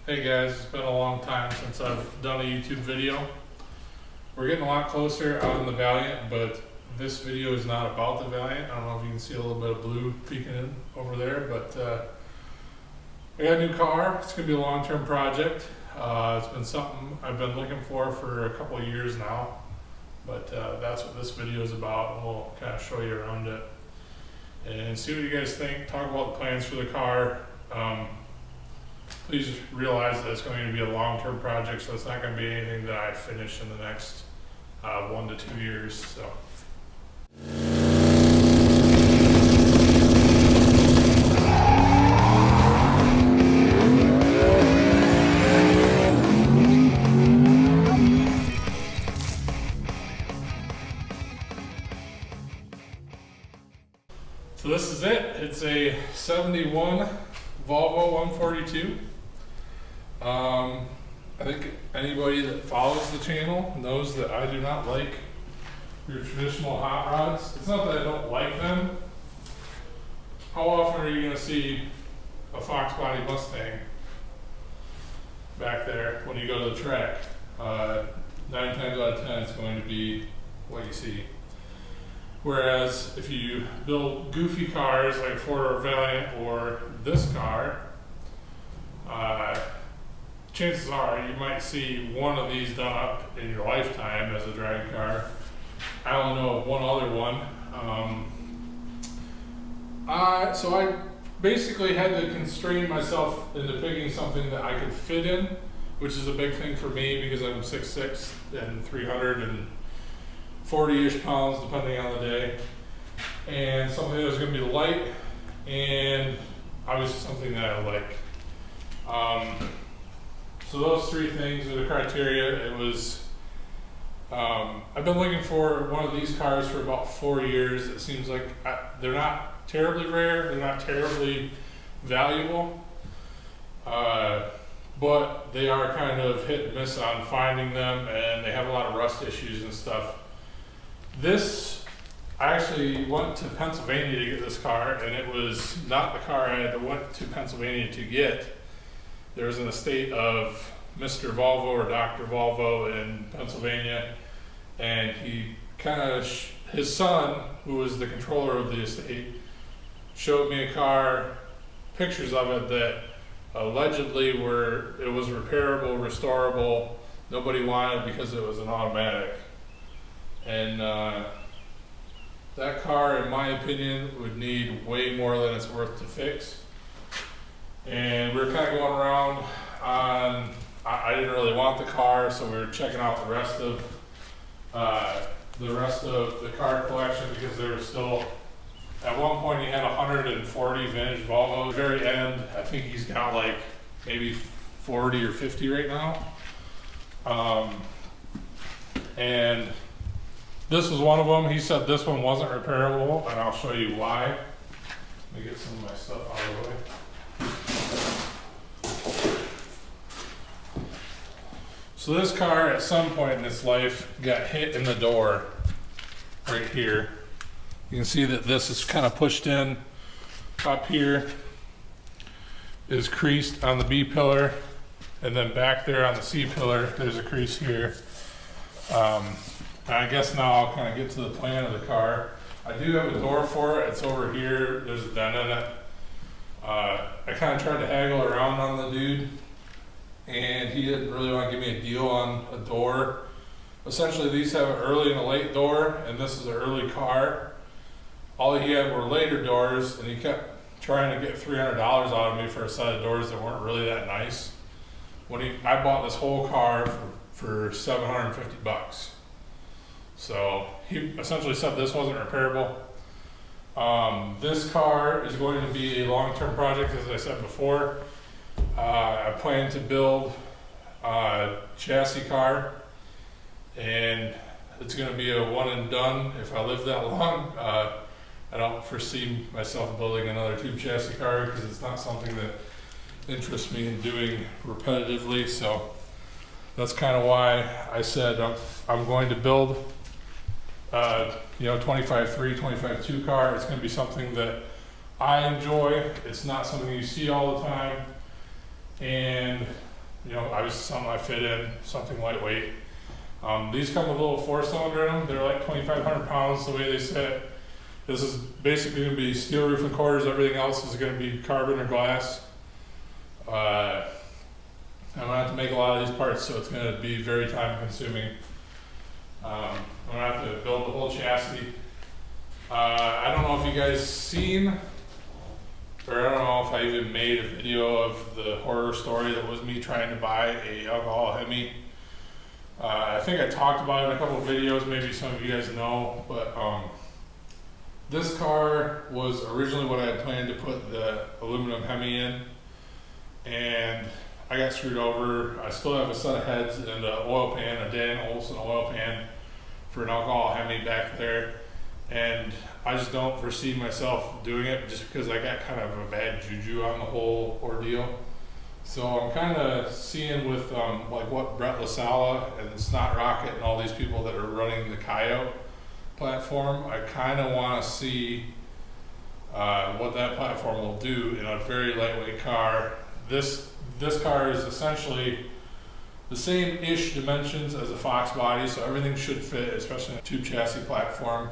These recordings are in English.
Hey guys, it's been a long time since I've done a YouTube video. We're getting a lot closer out in the Valiant, but this video is not about the Valiant. I don't know if you can see a little bit of blue peeking in over there, but I got a new car. It's going to be a long-term project. It's been something I've been looking for a couple of years now, but that's what this video is about, and we'll kind of show you around it and see what you guys think, talk about the plans for the car. Please realize that it's going to be a long-term project, so it's not going to be anything that I finish in the next 1 to 2 years. So this is it. It's a 71 Volvo 142. I think anybody that follows the channel knows that I do not like your traditional hot rods. It's not that I don't like them. How often are you going to see a Fox body Mustang back there when you go to the track? 9 times out of 10 it's going to be what you see. Whereas if you build goofy cars like Ford or Valiant or this car, chances are you might see one of these done up in your lifetime as a drag car. I don't know of one other one. So I basically had to constrain myself into picking something that I could fit in, which is a big thing for me because I'm 6'6" and 340-ish pounds depending on the day, and something that was going to be light and obviously something that I like. So those three things are the criteria. It was, I've been looking for one of these cars for about 4 years. It seems like they're not terribly rare, they're not terribly valuable, but they are kind of hit and miss on finding them, and they have a lot of rust issues and stuff. I actually went to Pennsylvania to get this car, and it was not the car I had went to Pennsylvania to get. There was an estate of Mr. Volvo or Dr. Volvo in Pennsylvania, and his son, who was the controller of the estate, showed me a car, pictures of it that allegedly it was repairable, restorable. Nobody wanted it because it was an automatic. And that car, in my opinion, would need way more than it's worth to fix. And we were kind of going around on, I didn't really want the car, so we were checking out the rest of the car collection, because there was still, at one point he had 140 vintage Volvo. At the very end, I think he's got like maybe 40 or 50 right now. And this was one of them. He said this one wasn't repairable, and I'll show you why. Let me get some of my stuff out of the way. So this car at some point in its life got hit in the door right here. You can see that this is kind of pushed in. Up here is creased on the B pillar, and then back there on the C pillar there's a crease here. I guess now I'll kind of get to the plan of the car. I do have a door for it. It's over here. There's a dent in it. I kind of tried to haggle around on the dude, and he didn't really want to give me a deal on a door. Essentially, these have an early and a late door, and this is an early car. All he had were later doors, and he kept trying to get $300 out of me for a set of doors that weren't really that nice. I bought this whole car for $750. So he essentially said this wasn't repairable. This car is going to be a long-term project, as I said before. I plan to build a chassis car, and it's going to be a one and done if I live that long. I don't foresee myself building another tube chassis car because it's not something that interests me in doing repetitively. So that's kind of why I said I'm going to build 25.3, 25.2 car. It's going to be something that I enjoy. It's not something you see all the time, and you know, obviously something I fit in, something lightweight. These come with a little 4-cylinder in them. They're like 2,500 pounds the way they sit. This is basically going to be steel roof and quarters. Everything else is going to be carbon or glass. I'm going to have to make a lot of these parts, so it's going to be very time consuming. I'm going to have to build the whole chassis. I don't know if you guys seen, or I don't know if I even made a video of the horror story that was me trying to buy a alcohol Hemi. I think I talked about it in a couple of videos, maybe some of you guys know, but this car was originally what I had planned to put the aluminum Hemi in, and I got screwed over. I still have a set of heads and an oil pan, a Dan Olson oil pan for an alcohol Hemi back there, and I just don't foresee myself doing it just because I got kind of a bad juju on the whole ordeal. So I'm kind of seeing with like what Brett LaSala and Snot Rocket and all these people that are running the Coyote platform, I kind of want to see what that platform will do in a very lightweight car. This car is essentially the same-ish dimensions as a Fox body, so everything should fit, especially in a tube chassis platform.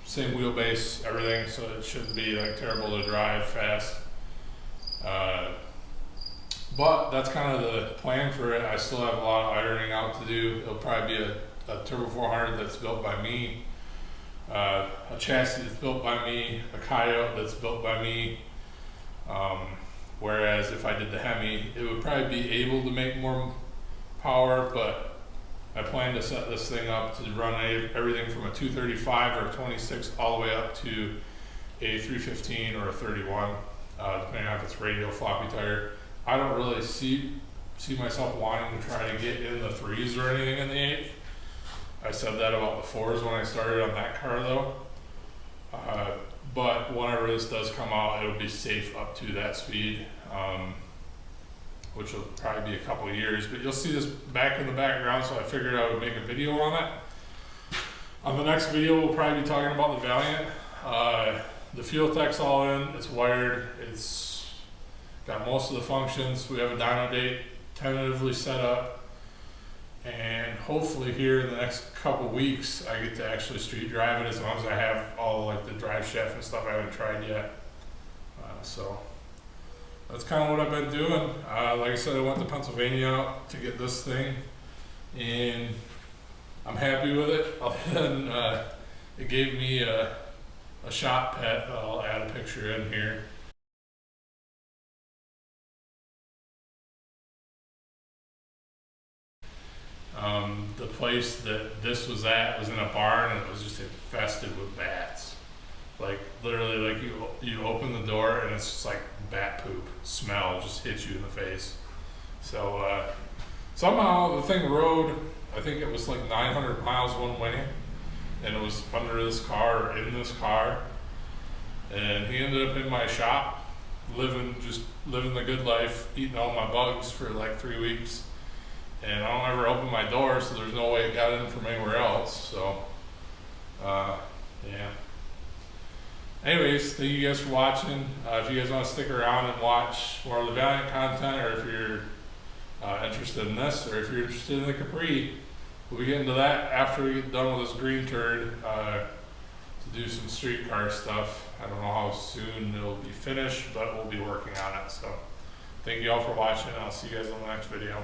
Same wheelbase, everything, so it shouldn't be like terrible to drive fast. But that's kind of the plan for it. I still have a lot of ironing out to do. It'll probably be a Turbo 400 that's built by me, a chassis that's built by me, a Coyote that's built by me. Whereas if I did the Hemi, it would probably be able to make more power, but I plan to set this thing up to run everything from a 235 or a 26 all the way up to a 315 or a 31, depending on if it's radial floppy tire. I don't really see myself wanting to try to get in the 3s or anything in the 8th. I said that about the 4s when I started on that car though. But whenever this does come out, it'll be safe up to that speed, which will probably be a couple of years. But you'll see this back in the background, so I figured I would make a video on it. On the next video, we'll probably be talking about the Valiant. The fuel tech's all in, it's wired, it's got most of the functions. We have a dyno date tentatively set up, and hopefully here in the next couple weeks I get to actually street drive it, as long as I have all like the drive shaft and stuff I haven't tried yet. So that's kind of what I've been doing. Like I said, I went to Pennsylvania to get this thing, and I'm happy with it. Other than it gave me a shop pet. I'll add a picture in here. The place that this was at was in a barn, and it was just infested with bats. Like literally, like you open the door and it's just like bat poop smell just hits you in the face. So somehow the thing rode, I think it was like 900 miles one way, and it was under this car or in this car, and he ended up in my shop living the good life, eating all my bugs for like 3 weeks. And I don't ever open my door, so there's no way it got in from anywhere else. So, yeah. Anyways, thank you guys for watching. If you guys want to stick around and watch more of the Valiant content, or if you're interested in this, or if you're interested in the Capri, we'll be getting to that after we get done with this green turd to do some street car stuff. I don't know how soon it'll be finished, but we'll be working on it. So, thank you all for watching. I'll see you guys on the next video.